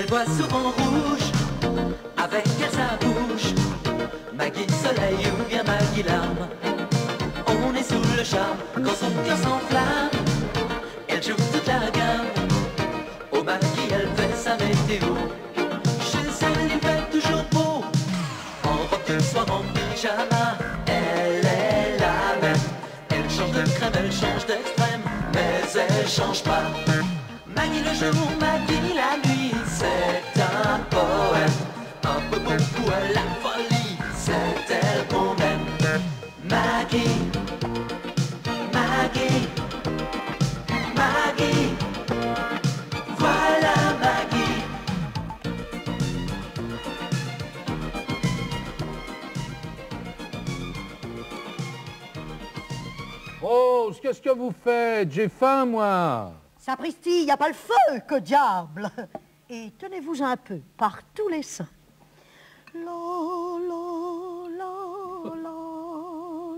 vois souvent rouge, avec elle sa bouche. Maggie soleil ou bien Maggie larme, on est sous le charme quand son cœur s'enflamme. Elle joue toute la gamme, oh Maggie elle fait sa météo. Chez elle il fait toujours beau, en robe de soir, en pyjama. Elle est la même, elle change de crème, elle change d'extrême, mais elle change pas. Maggie le jour, Maggie la nuit, c'est un poème, un peu beaucoup à la folie, c'est elle qu'on aime. Maggie, Maggie, Maggie, voilà Maggie. Rose, qu'est-ce que vous faites? J'ai faim, moi. Sapristi, il n'y a pas le feu, que diable! Et tenez-vous un peu, par tous les seins. La, la, la, la, la,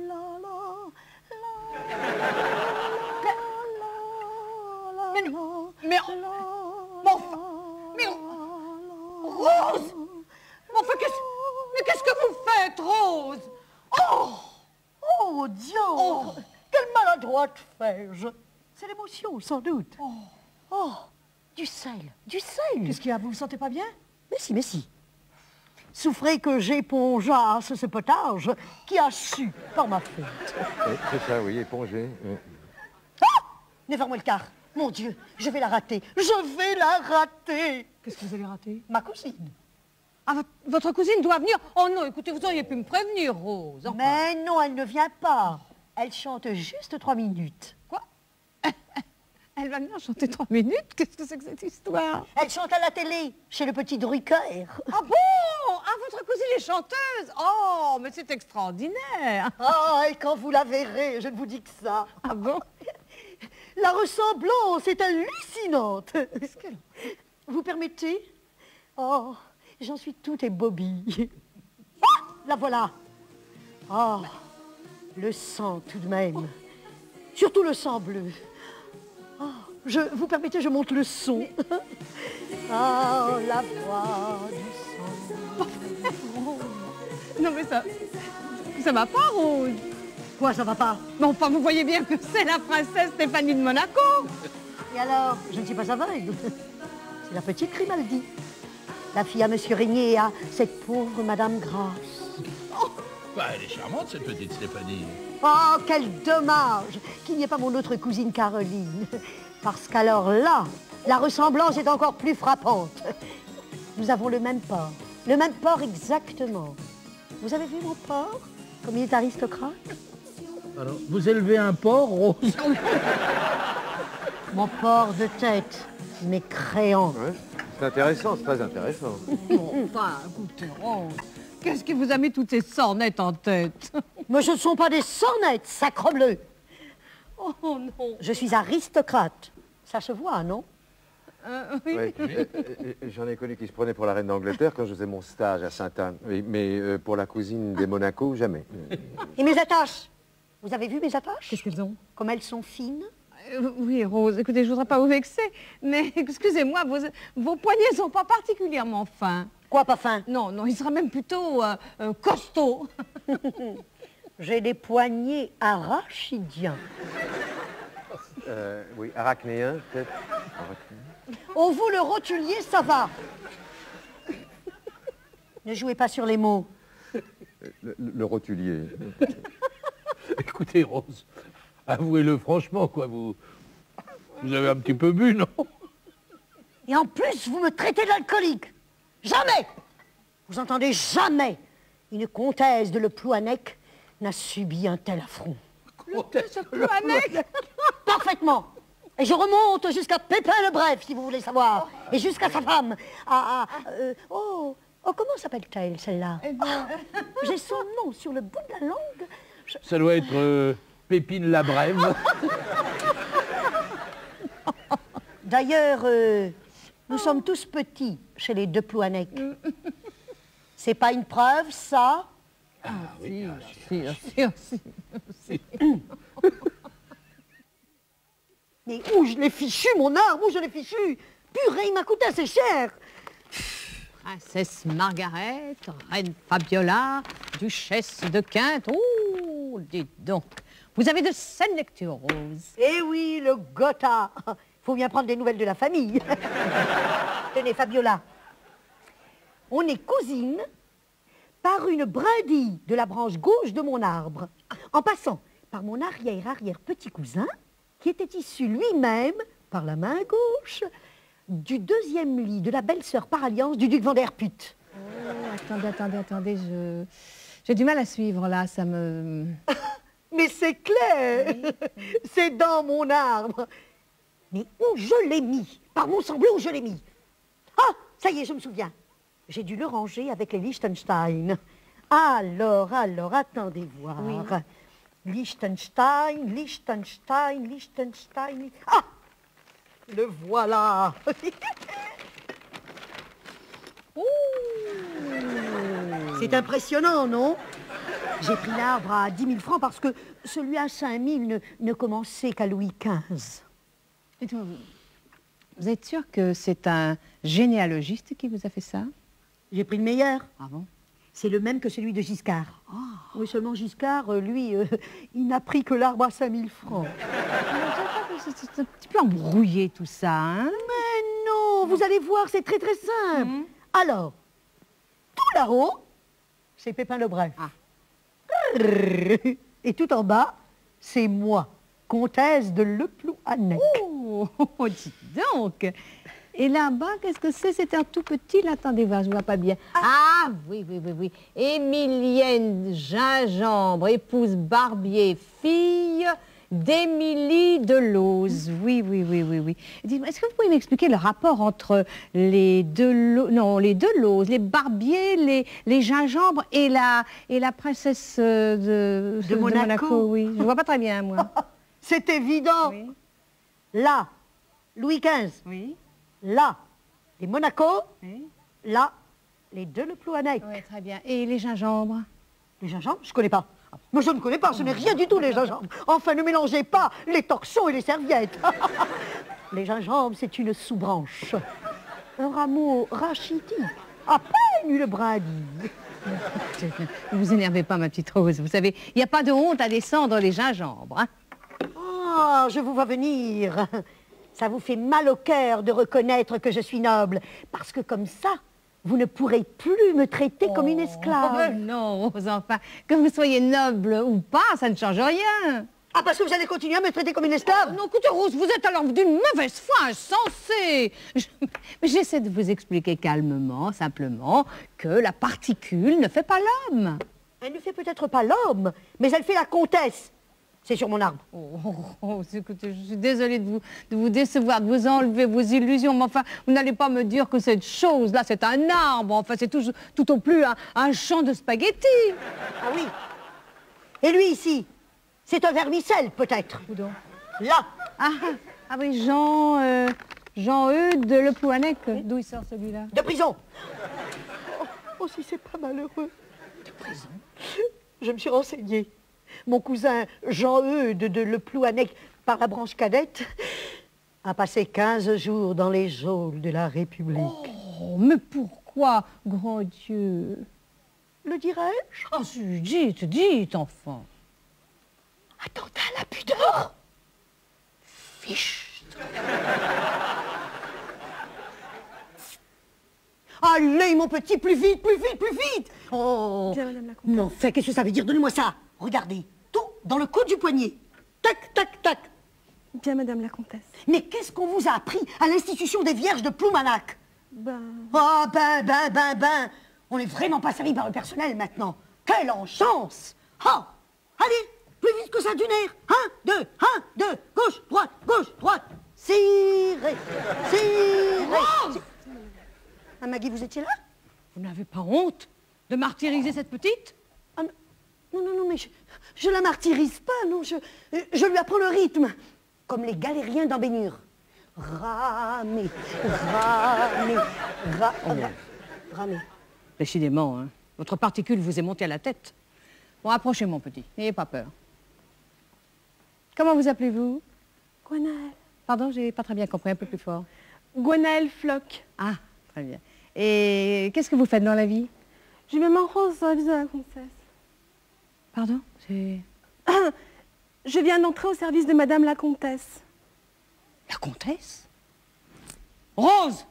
la, la, Mais Rose! Enfin, mais qu'est-ce que vous faites, Rose? Oh! Oh, Dieu! Quelle maladroite fais-je! C'est l'émotion, sans doute. Oh, du sel, du sel. Qu'est-ce qu'il y a? Vous vous sentez pas bien? Mais si, mais si. Souffrez que j'épongeasse ce potage qui a su par ma faute. Oui, c'est ça, oui, éponger. Ah! Nevermore le quart. Mon Dieu, je vais la rater. Je vais la rater. Qu'est-ce que vous allez rater? Ma cousine. Ah, votre cousine doit venir? Oh non, écoutez, vous auriez pu me prévenir, Rose. Enfin. Mais non, elle ne vient pas. Elle chante juste 3 minutes. Quoi? Elle va venir chanter 3 minutes? Qu'est-ce que c'est que cette histoire? Elle chante à la télé, chez le petit Drucker. Ah bon? Ah, votre cousine est chanteuse? Oh, mais c'est extraordinaire. Ah, et quand vous la verrez, je ne vous dis que ça. Ah bon? La ressemblance est hallucinante. Qu'est-ce qu'elle... Vous permettez? Oh, j'en suis tout ébobie. Ah, la voilà. Oh, le sang tout de même. Surtout le sang bleu. Oh, vous permettez, je monte le son. Oh, la voix du sang. Non mais ça va pas, Rose. Quoi, ça va pas? Mais enfin, vous voyez bien que c'est la princesse Stéphanie de Monaco. Et alors, je ne suis pas aveugle. C'est la petite Grimaldi. La fille à Monsieur Régnier et à cette pauvre Madame Grasse. Oh, bah, elle est charmante, cette petite Stéphanie. Oh, quel dommage qu'il n'y ait pas mon autre cousine Caroline. Parce qu'alors là, la ressemblance est encore plus frappante. Nous avons le même port. Le même port exactement. Vous avez vu mon port? Comme il est aristocrate? Alors, vous élevez un porc, Rose? Mon port de tête, mes créants. Ouais, c'est intéressant, c'est très intéressant. Bon, enfin, écoutez, Rose, qu'est-ce qui vous a mis toutes ces sornettes en tête? Mais ce ne sont pas des sornettes, sacrebleu. Oh non. Je suis aristocrate. Ça se voit, non? Oui. Ouais, j'en ai connu qui se prenaient pour la reine d'Angleterre quand je faisais mon stage à Sainte-Anne. Oui, mais pour la cousine des Monaco, jamais. Et mes attaches? Vous avez vu mes attaches? Qu'est-ce qu'elles ont? Comme elles sont fines. Oui, Rose, écoutez, je voudrais pas vous vexer, mais excusez-moi, vos poignets sont pas particulièrement fins. Quoi, pas fin? Non, non, il sera même plutôt costaud. J'ai des poignets arachidiens. Oui, arachnéen, peut-être. Arachnéen. Oh, vous, le rotulier, ça va. Ne jouez pas sur les mots. Le rotulier. Écoutez, Rose, avouez-le franchement, quoi, vous avez un petit peu bu, non? Et en plus, vous me traitez d'alcoolique. Jamais! Vous entendez, jamais une comtesse de Le Plouanec n'a subi un tel affront. Ce Plouanec. Parfaitement. Et je remonte jusqu'à Pépin le Bref, si vous voulez savoir. Et jusqu'à sa femme. Oh, comment s'appelle-t-elle, celle-là? J'ai son nom sur le bout de la langue. Ça doit être Pépine la Brève. D'ailleurs, nous sommes tous petits chez les De Plouanec. C'est pas une preuve, ça? Ah oui, Si. Mais où je l'ai fichu, mon arme, où je l'ai fichu? Purée, il m'a coûté assez cher. Princesse Margaret, reine Fabiola, duchesse de Quinte. Oh, dites donc. Vous avez de saines lectures, Rose. Eh oui, le Gotha. Faut bien prendre des nouvelles de la famille. Tenez, Fabiola. On est cousines par une brindille de la branche gauche de mon arbre, en passant par mon arrière-arrière-petit-cousin, qui était issu lui-même, par la main gauche, du deuxième lit de la belle-sœur par alliance du duc Van der Put. Oh, attendez, j'ai du mal à suivre, là, ça me... Mais c'est clair, c'est dans mon arbre. Mais où je l'ai mis? Par mon sang bleu, où je l'ai mis? Ah, ça y est, je me souviens. J'ai dû le ranger avec les Liechtenstein. Alors, attendez voir. Oui. Liechtenstein. Ah, le voilà. C'est impressionnant, non? J'ai pris l'arbre à 10 000 francs parce que celui à 5 000 ne commençait qu'à Louis XV. Dites-moi, vous êtes sûr que c'est un généalogiste qui vous a fait ça? J'ai pris le meilleur. Ah bon? C'est le même que celui de Giscard. Oh. Oui, seulement Giscard, lui, il n'a pris que l'arbre à 5 000 francs. C'est un petit peu embrouillé tout ça, hein? Mais non, vous allez voir, c'est très très simple. Alors, tout là-haut, c'est Pépin le Bref. Ah. Et tout en bas, c'est moi, comtesse de Le Plouhanec. Oh, dis donc. Et là-bas, qu'est-ce que c'est? C'est un tout petit, là, attendez voir, je ne vois pas bien. Ah, oui. Émilienne Gingembre, épouse Barbier, fille d'Émilie Delose. Oui. Dites-moi, est-ce que vous pouvez m'expliquer le rapport entre les Delose, les Barbier, les Gingembre et la princesse de Monaco? Oui, je ne vois pas très bien, moi. C'est évident. Oui. Là, Louis XV. Oui. Là, les Monaco. Oui. Là, les deux Le Plouhanec. Oui, très bien. Et les Gingembres? Les Gingembres, je ne connais pas. Mais je ne connais pas, ce n'est rien du tout, les gingembre. Enfin, ne mélangez pas les torchons et les serviettes. Les gingembre, c'est une sous-branche. Un rameau rachitique, à peine une brindille. Ne vous énervez pas, ma petite Rose. Vous savez, il n'y a pas de honte à descendre les gingembres. Hein? Oh, je vous vois venir. Ça vous fait mal au cœur de reconnaître que je suis noble. Parce que comme ça, vous ne pourrez plus me traiter comme une esclave. Non, Rose, enfin, que vous soyez noble ou pas, ça ne change rien. Ah, parce que vous allez continuer à me traiter comme une esclave? Non, écoutez, Rose, vous êtes alors d'une mauvaise foi, insensée. J'essaie de vous expliquer calmement, simplement, que la particule ne fait pas l'homme. Elle ne fait peut-être pas l'homme, mais elle fait la comtesse. C'est sur mon arbre. Écoutez, je suis désolée de vous décevoir, de vous enlever vos illusions, mais enfin, vous n'allez pas me dire que cette chose-là, c'est un arbre. Enfin, c'est tout au plus un champ de spaghettis. Ah oui. Et lui, ici, c'est un vermicelle, peut-être. Où donc? Là. Ah oui, Jean-Eudes de Le Plouhanec. Oui. D'où il sort celui-là? De prison. Oh, si c'est pas malheureux. De prison? Je me suis renseignée. Mon cousin Jean-Eudes de Le Plouhanec, par la branche cadette, a passé 15 jours dans les geôles de la République. Oh, mais pourquoi, grand Dieu? Le dirais-je? Oh, dites, enfant. Attentat à la pudeur? Fichtre. Allez, mon petit, plus vite. Oh. Bien, madame la comtesse. Non, qu'est-ce que ça veut dire? Donnez-moi ça. Regardez, tout dans le cou du poignet. Tac, tac, tac. Bien, madame la comtesse. Mais qu'est-ce qu'on vous a appris à l'institution des Vierges de Ploumanac? Oh, ben. On n'est vraiment pas servi par le personnel maintenant. Quelle enchance! Oh, allez, plus vite que ça d'une air. 1, 2, gauche, droite. Cirez. Ah, Maggie, vous étiez là? Vous n'avez pas honte de martyriser cette petite? Ah, non, mais je la martyrise pas, non, je lui apprends le rythme, comme les galériens dans Bénure. Ramer. Décidément, hein. Votre particule vous est montée à la tête. Bon, approchez, mon petit, n'ayez pas peur. Comment vous appelez-vous? Gwenaëlle. Pardon, j'ai pas très bien compris, un peu plus fort. Gwenaëlle Floch. Ah, très bien. Et qu'est-ce que vous faites dans la vie? Je vais m'en rose au service de la comtesse. Pardon? C'est... Je viens d'entrer au service de Madame la comtesse. La comtesse? Rose!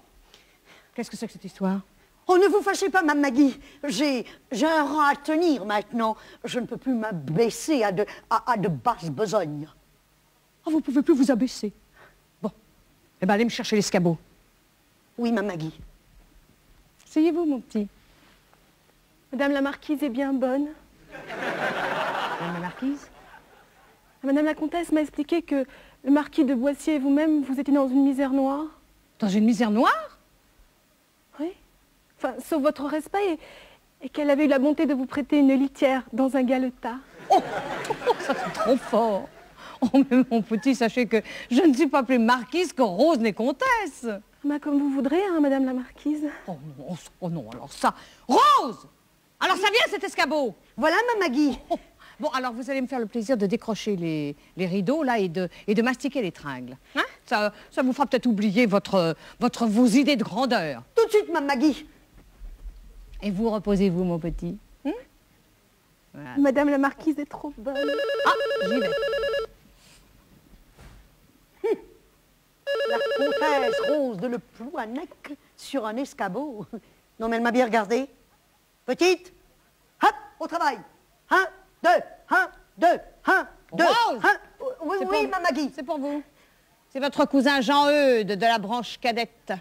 Qu'est-ce que c'est que cette histoire? Oh, ne vous fâchez pas, Mme Maggie. J'ai un rang à tenir maintenant. Je ne peux plus m'abaisser à de basses besognes. Oh, vous pouvez plus vous abaisser. Bon. Eh bien, allez me chercher l'escabeau. Oui, Mme Maggie. Asseyez-vous, mon petit. Madame la marquise est bien bonne. Madame la marquise? Madame la comtesse m'a expliqué que le marquis de Boissier et vous-même, vous étiez dans une misère noire. Dans une misère noire? Oui. Enfin, sauf votre respect, et qu'elle avait eu la bonté de vous prêter une litière dans un galetas. Oh, ça c'est trop fort. Oh, mais mon petit, sachez que je ne suis pas plus marquise que Rose n'est comtesse. Bah, comme vous voudrez, hein, Madame la marquise. Oh non, alors ça... Rose! Alors ça vient cet escabeau? Voilà, Mme Maggie. Oh, bon, alors vous allez me faire le plaisir de décrocher les rideaux, là, et de mastiquer les tringles. Hein? Ça vous fera peut-être oublier vos idées de grandeur. Tout de suite, Mme Maggie. Et vous, reposez-vous, mon petit. Voilà. Madame la marquise est trop bonne. Ah, j'y vais. La comtesse Rose de Le Plouanec sur un escabeau. Non, mais elle m'a bien regardé. Petite, hop, au travail. 1, 2, 1, 2, 1, 2, Rose! 1. Oui, C'est oui, pour- Mme Maggie. C'est pour vous. C'est votre cousin Jean-Eudes de la branche cadette.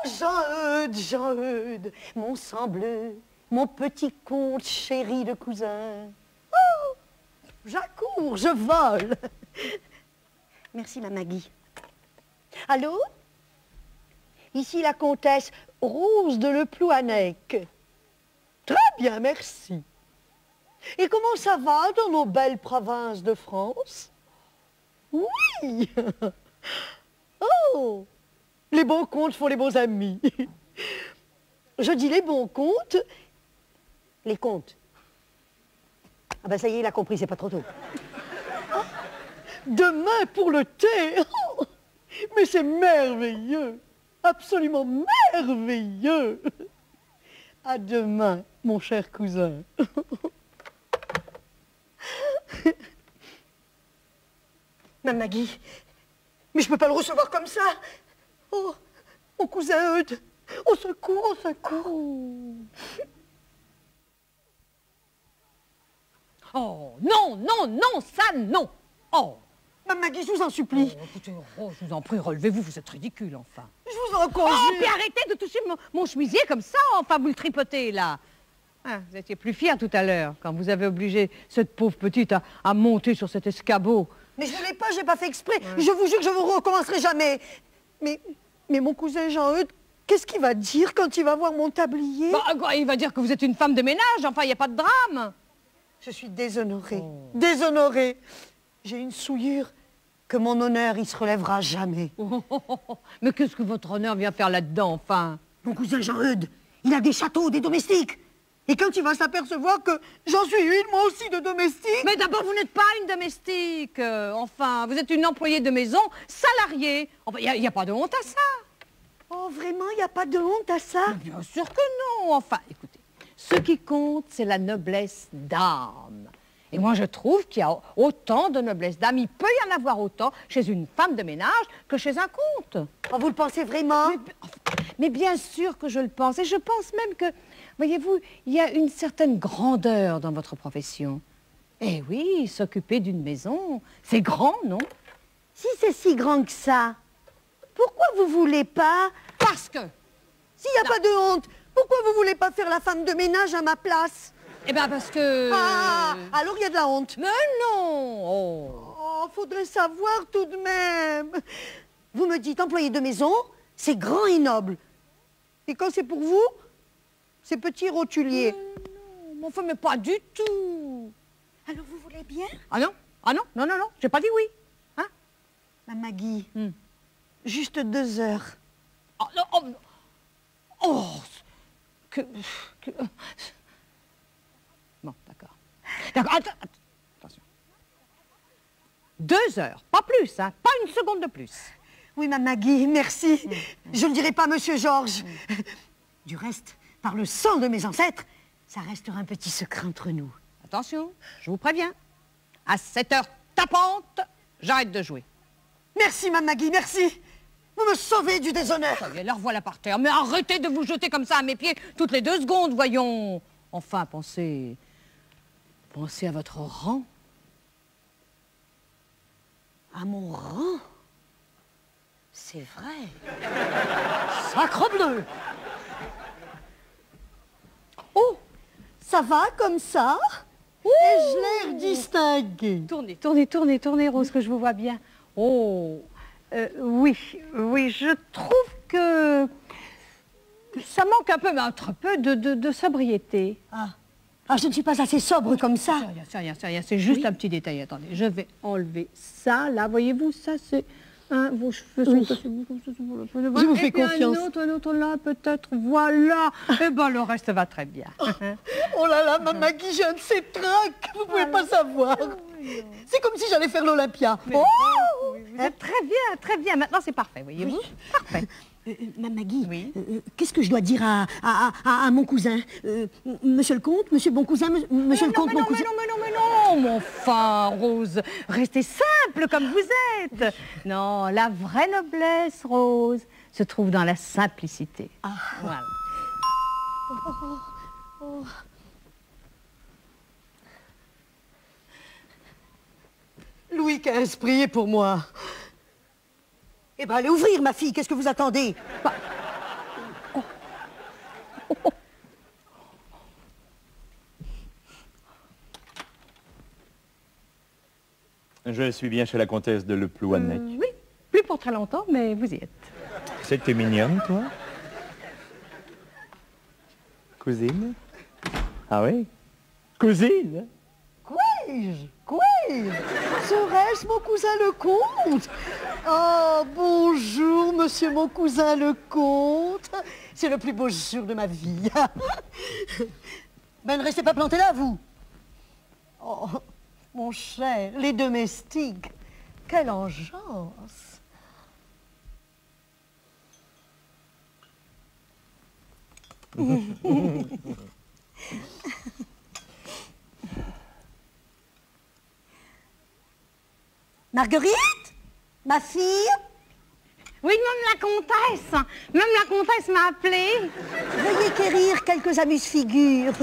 Jean-Eudes, mon sang bleu, mon petit conte chéri de cousin. Oh, j'accours, je vole. Merci, Mme Maggie. Allô? Ici la comtesse Rose de Le Plouanec. Très bien, merci. Et comment ça va dans nos belles provinces de France? Oui. Oh, les bons contes font les bons amis. Je dis les bons contes, les contes. Ah ben ça y est, il a compris, c'est pas trop tôt. Ah, demain pour le thé. Oh, mais c'est merveilleux, absolument merveilleux. À demain, mon cher cousin. Mme Maggie, mais je peux pas le recevoir comme ça. Oh, mon cousin Eudes, au secours, au secours. Oh, non, non, non, ça, non. Oh. Mme Maggie, je vous en supplie. Oh, écoutez, oh, je vous en prie, relevez-vous, vous êtes ridicule, enfin. Je vous en conjure. Oh, puis arrêtez de toucher mon chemisier comme ça, enfin, vous le tripotez, là. Ah, vous étiez plus fière tout à l'heure, quand vous avez obligé cette pauvre petite à monter sur cet escabeau. Mais je voulais pas, j'ai pas fait exprès. Ouais. Je vous jure que je vous recommencerai jamais. Mais mon cousin Jean-Eudes, qu'est-ce qu'il va dire quand il va voir mon tablier? Bah, quoi, il va dire que vous êtes une femme de ménage, enfin, il n'y a pas de drame. Je suis déshonorée, déshonorée. J'ai une souillure que mon honneur, il se relèvera jamais. Mais qu'est-ce que votre honneur vient faire là-dedans, enfin? Mon cousin Jean-Eudes, il a des châteaux, des domestiques. Et quand il va s'apercevoir que j'en suis une, moi aussi, de domestique... Mais d'abord, vous n'êtes pas une domestique. Enfin, vous êtes une employée de maison, salariée. Enfin, il n'y a pas de honte à ça. Oh, vraiment, il n'y a pas de honte à ça? Mais bien sûr que non. Enfin, écoutez, ce qui compte, c'est la noblesse d'âme. Et moi, je trouve qu'il y a autant de noblesse d'âme. Il peut y en avoir autant chez une femme de ménage que chez un comte. Oh, vous le pensez vraiment? Mais bien sûr que je le pense. Et je pense même que, voyez-vous, il y a une certaine grandeur dans votre profession. Eh oui, s'occuper d'une maison, c'est grand, non? Si c'est si grand que ça, pourquoi vous voulez pas? Parce que... S'il n'y a pas de honte, pourquoi vous voulez pas faire la femme de ménage à ma place? Eh bien, parce que... Ah, alors il y a de la honte. Mais non! Oh, faudrait savoir tout de même. Vous me dites employé de maison, c'est grand et noble. Et quand c'est pour vous, c'est petit rotulier. Non, enfin, mais pas du tout. Alors vous voulez bien? Ah non? Ah non? Non, non, non, j'ai pas dit oui. Hein? Ma Maggie, juste 2 heures. Oh, non, oh, oh, que... Bon, d'accord. D'accord, attention. 2 heures, pas plus, hein, pas une seconde de plus. Oui, ma Maggie, merci. Je ne dirai pas Monsieur Georges. Du reste, par le sang de mes ancêtres, ça restera un petit secret entre nous. Attention, je vous préviens. À 7 heures tapantes, j'arrête de jouer. Merci, Mme Maggie, merci. Vous me sauvez du déshonneur. Ça y est, leur voilà par terre. Mais arrêtez de vous jeter comme ça à mes pieds toutes les 2 secondes, voyons. Enfin, pensez à votre rang. À mon rang? C'est vrai. Sacrebleu! Oh, ça va comme ça? Ai-je l'air distingué? Tournez, Rose, que je vous vois bien. Oh, oui, je trouve que ça manque un peu de sobriété. Ah, je ne suis pas assez sobre comme ça. C'est rien, c'est juste un petit détail. Attendez, je vais enlever ça, là, voyez-vous, ça c'est... vos cheveux sont assez beaux comme ça. Je vous fais confiance. Un autre là, peut-être, voilà. Et ben le reste va très bien. Oh là là, Mme Maggie, j'ai un de ces tracs, vous ne pouvez pas savoir. C'est comme si j'allais faire l'Olympia. Oh, vous êtes très bien. Maintenant, c'est parfait, voyez-vous. Parfait. Mme Maggie, Oui. qu'est-ce que je dois dire à mon cousin? Monsieur le comte, monsieur le bon cousin, monsieur le comte, mon cousin? Mais non, mon enfin, Rose, restez simple comme vous êtes. Non, la vraie noblesse, Rose, se trouve dans la simplicité. Voilà. Louis XV, priez pour moi. Eh bien, allez ouvrir, ma fille, qu'est-ce que vous attendez? Je suis bien chez la comtesse de Le Plouanec. Oui, plus pour très longtemps, mais vous y êtes. C'était mignonne, toi? Cousine? Ah oui? Cousine? Serait-ce mon cousin le comte? Oh, bonjour, monsieur mon cousin le comte. C'est le plus beau jour de ma vie. Ben, ne restez pas planté là, vous. Oh, mon cher, les domestiques, quelle engeance. Marguerite? Ma fille? Oui, même la comtesse m'a appelée. Veuillez quérir quelques amuse-figures.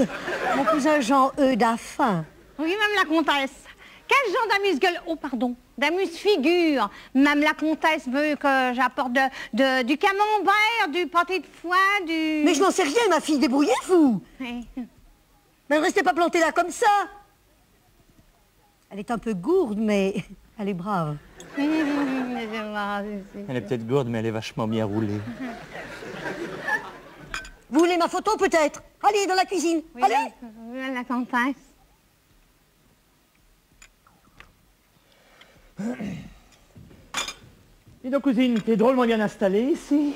Mon cousin Jean-Eudes a faim. Oui, même la comtesse. Quel genre d'amuse-gueule? Oh, pardon, d'amuse-figure. Même la comtesse veut que j'apporte du camembert, du pâté de foie, du... Mais je n'en sais rien, ma fille, débrouillez-vous. Oui. Mais ne restez pas plantée là comme ça. Elle est un peu gourde, mais elle est brave. Elle est peut-être gourde, mais elle est vachement bien roulée. Vous voulez ma photo, peut-être? Allez, dans la cuisine. Oui, Allez. la comtesse. Dis donc, cousine, t'es drôlement bien installée ici.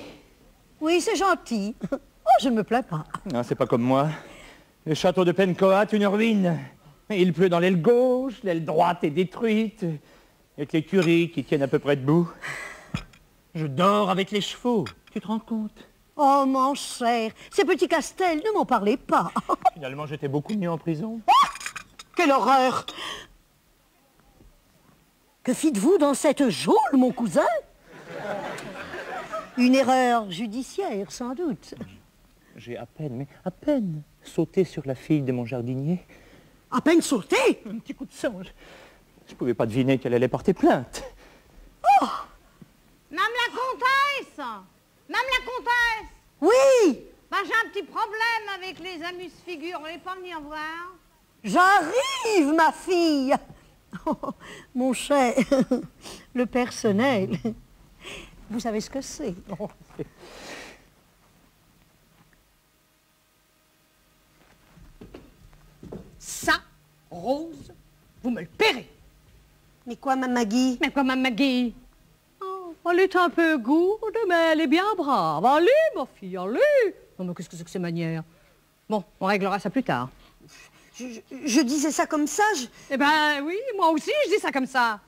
Oui, c'est gentil. Oh, je ne me plains pas. Non, c'est pas comme moi. Le château de Pencoat, une ruine. Il pleut dans l'aile gauche, l'aile droite est détruite. Avec l'écurie qui tiennent à peu près debout. Je dors avec les chevaux, tu te rends compte? Oh, mon cher, ces petits castels, ne m'en parlez pas. Finalement, j'étais beaucoup mieux en prison. Quelle horreur! Que fîtes-vous dans cette geôle, mon cousin? Une erreur judiciaire, sans doute. J'ai à peine sauté sur la fille de mon jardinier. À peine sauté? Un petit coup de sang. Je pouvais pas deviner qu'elle allait porter plainte. Oh! Madame la comtesse! Madame la comtesse! Oui! Ben, j'ai un petit problème avec les amuse-figures. Vous voulez pas venir voir? J'arrive, ma fille! Oh, mon cher, le personnel, vous savez ce que c'est? Oh. Ça, Rose, vous me le paierez. Mais quoi, Mme Maggie? Mais quoi, Mme Maggie? Oh, elle est un peu gourde, mais elle est bien brave. Allez, ma fille, allez. Non, mais qu'est-ce que c'est que ces manières? Bon, on réglera ça plus tard. Je disais ça comme ça, Eh ben oui, moi aussi, je dis ça comme ça.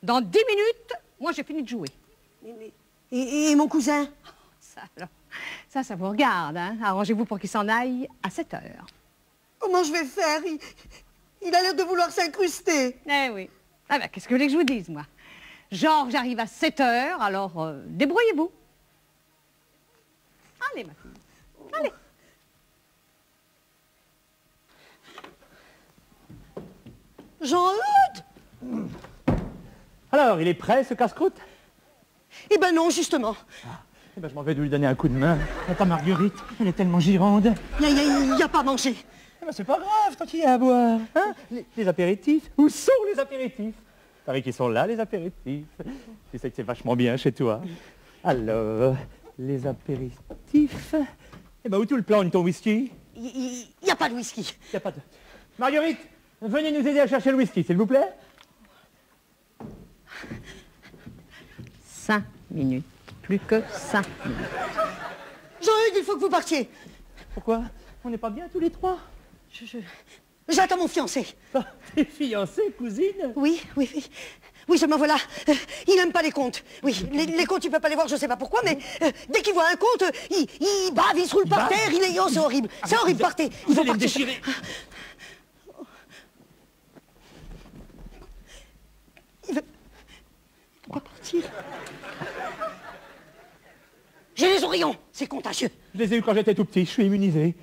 Dans 10 minutes, moi, j'ai fini de jouer. Et mon cousin? Ça, Ça vous regarde, hein. Arrangez-vous pour qu'il s'en aille à 7 heures. Comment je vais faire? Il a l'air de vouloir s'incruster. Eh oui. Ah ben, qu'est-ce que vous voulez que je vous dise, moi? Georges arrive à 7 heures, alors débrouillez-vous. Allez, ma fille. Allez. Jean-Eudes! Alors, il est prêt, ce casse-croûte? Eh ben non, justement. Eh ben, je m'en vais de lui donner un coup de main. Attends, Marguerite, elle est tellement gironde. Il n'y a pas à manger. Eh ben, c'est pas grave, tant qu'il y a à boire. Hein, les apéritifs. Où sont les apéritifs? Paraît qu'ils sont là, les apéritifs. Tu sais que c'est vachement bien chez toi. Alors, les apéritifs... Eh ben, où tout le plan de ton whisky? Il n'y a pas de whisky. Y a pas de... Marguerite, venez nous aider à chercher le whisky, s'il vous plaît. 5 minutes. Plus que 5 minutes. Jean-Eudes, il faut que vous partiez. Pourquoi? On n'est pas bien tous les trois? J'attends mon fiancé. Ah, t'es fiancée, cousine? Oui. Oui, seulement voilà, il n'aime pas les contes. Oui, les contes, il peut pas les voir, je sais pas pourquoi, mais dès qu'il voit un conte, il bave, il se roule par terre, oh, c'est horrible. C'est horrible, partez. Il faut partir. Déchirer. Il veut pas partir. J'ai les oreillons, c'est contagieux. Je les ai eus quand j'étais tout petit, je suis immunisé.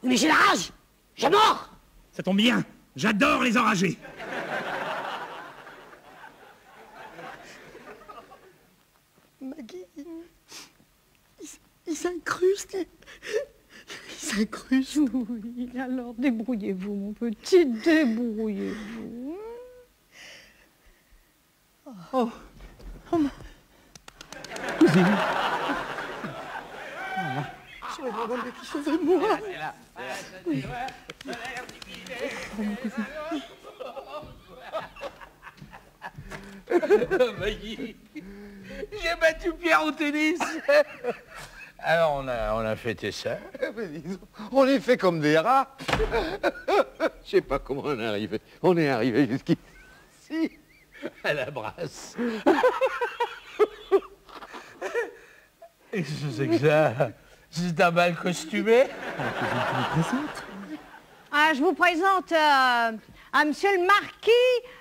Mais j'ai la rage, j'ai mort. Ça tombe bien, j'adore les enragés. Maggie, il s'incruste. Il s'incruste. Oui, alors débrouillez-vous, mon petit, débrouillez-vous. Oh, cousine. Je vais demander qu'il sauve moi. Oui. Maggie, j'ai battu Pierre au tennis. Alors on a fêté ça. On est fait comme des rats. Je sais pas comment on est arrivé. On est arrivé jusqu'ici, à la brasse. Et qu'est-ce que c'est que ça? C'est un bal costumé? Ah, je vous présente à monsieur le marquis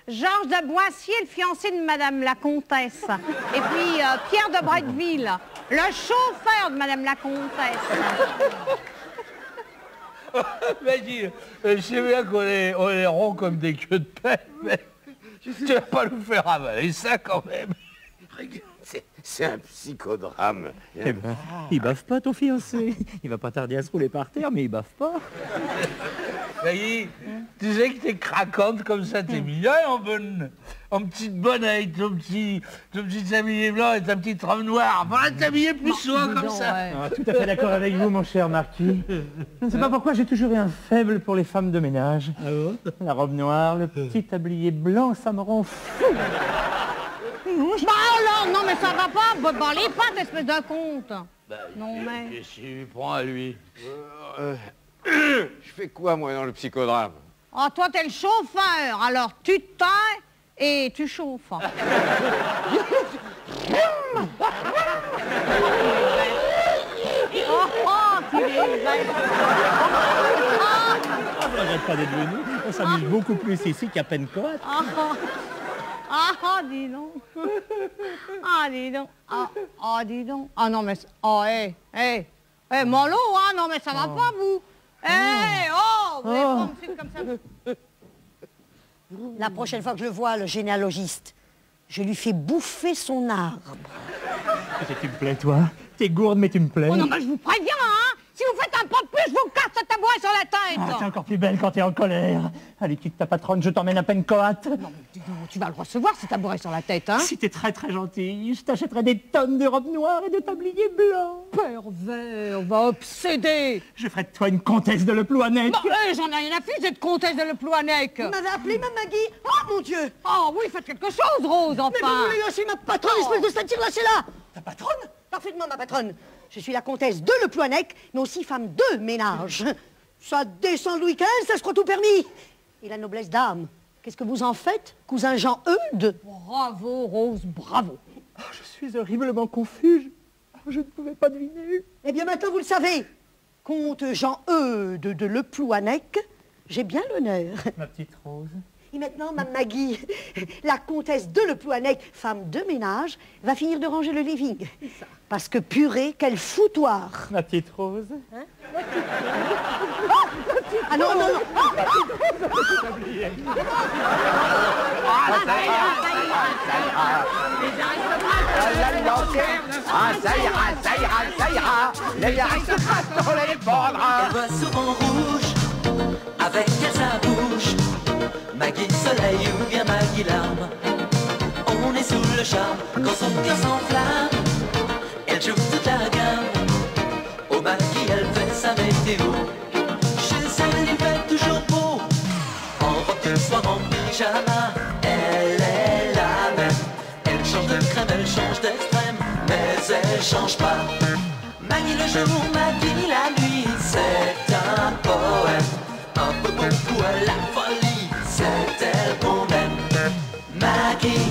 Georges de Boissier, le fiancé de madame la comtesse. Et puis Pierre de Bretteville, le chauffeur de madame la comtesse. Maggie, je sais bien qu'on est ronds comme des queues de paix, mais tu vas pas nous faire avaler ça quand même. Regarde, c'est un psychodrame. Eh ben, il baffe pas ton fiancé. Il va pas tarder à se rouler par terre, mais il baffe pas. Maggie, tu sais que t'es craquante comme ça, t'es mignonne en petite bonnette, ton petit tablier blanc et ta petite robe noire. Voilà, t'habiller plus souvent comme ça. Ouais. Ah, tout à fait d'accord avec vous, mon cher marquis. Je ne sais pas pourquoi j'ai toujours eu un faible pour les femmes de ménage. Ah bon? La robe noire, le petit tablier blanc, ça me rend fou. Bah alors, non mais ça va pas, bah les pattes, espèce de conte. Non mais... Qu'est-ce qu'il lui prend à lui? Je fais quoi, moi, dans le psychodrame? Ah, toi t'es le chauffeur, alors tu te tais et tu chauffes. Oh, tu es belle. On n'arrête pas d'être venu. On s'amuse beaucoup plus ici qu'à Pencoat. Dis donc. Dis donc. Dis donc. Ah non mais... mollo, hein, non mais ça va pas, vous. Vous allez pas me suivre comme ça. La prochaine fois que je le vois, le généalogiste, je lui fais bouffer son arbre. Tu me plais, toi. T'es gourde, mais tu me plais. Oh non, mais je vous préviens, hein. Si vous faites un pas de plus, je vous casse cette tabouret sur la tête. T'es encore plus belle quand t'es en colère. Allez, quitte ta patronne, je t'emmène à Pencoat. Non, mais dis donc, tu vas le recevoir, ce tabouret sur la tête, hein. Si t'es très très gentille, je t'achèterai des tonnes de robes noires et de tabliers blancs. Pervers, va obséder. Je ferai de toi une comtesse de Le Plouanec. Bah, j'en ai rien à foutre, cette comtesse de Le Plouanec. Vous m'avez appelé, ma Maggie? Oh, mon Dieu! Oh oui, faites quelque chose, Rose, enfin. Mais vous voulez lâcher ma patronne, espèce de satire, lâchez-la! Ta patronne? Parfaitement, ma patronne. Je suis la comtesse de Le Plouanec, mais aussi femme de ménage. Ça descend Louis XV, ça se croit tout permis. Et la noblesse d'âme, qu'est-ce que vous en faites, cousin Jean-Eudes? Bravo, Rose, bravo. Oh, je suis horriblement confus. Je ne pouvais pas deviner. Eh bien, maintenant, vous le savez. Comte Jean-Eudes de Le Plouanec, j'ai bien l'honneur. Ma petite Rose. Et maintenant, Mme Maggie, la comtesse de Le Plouanec, femme de ménage, va finir de ranger le living. Parce que purée, quel foutoir. Ma petite Rose. Ah non, non, non. Les aristocrates, on les prendra. Elle voit souvent rouge, avec elle sa bouche. Maggie soleil ou bien Maggie larme. On est sous le charme quand son cœur s'enflamme. Elle joue toute la gamme. Au Maggie elle fait sa météo. Chez elle il fait toujours beau. En robe de soir, en pyjama. Elle est la même. Elle change de crème, elle change d'extrême. Mais elle change pas. Maggie le jour, Maggie la nuit. C'est un poème. Un peu beaucoup à la folie. C'est elle qu'on aime. Maggie,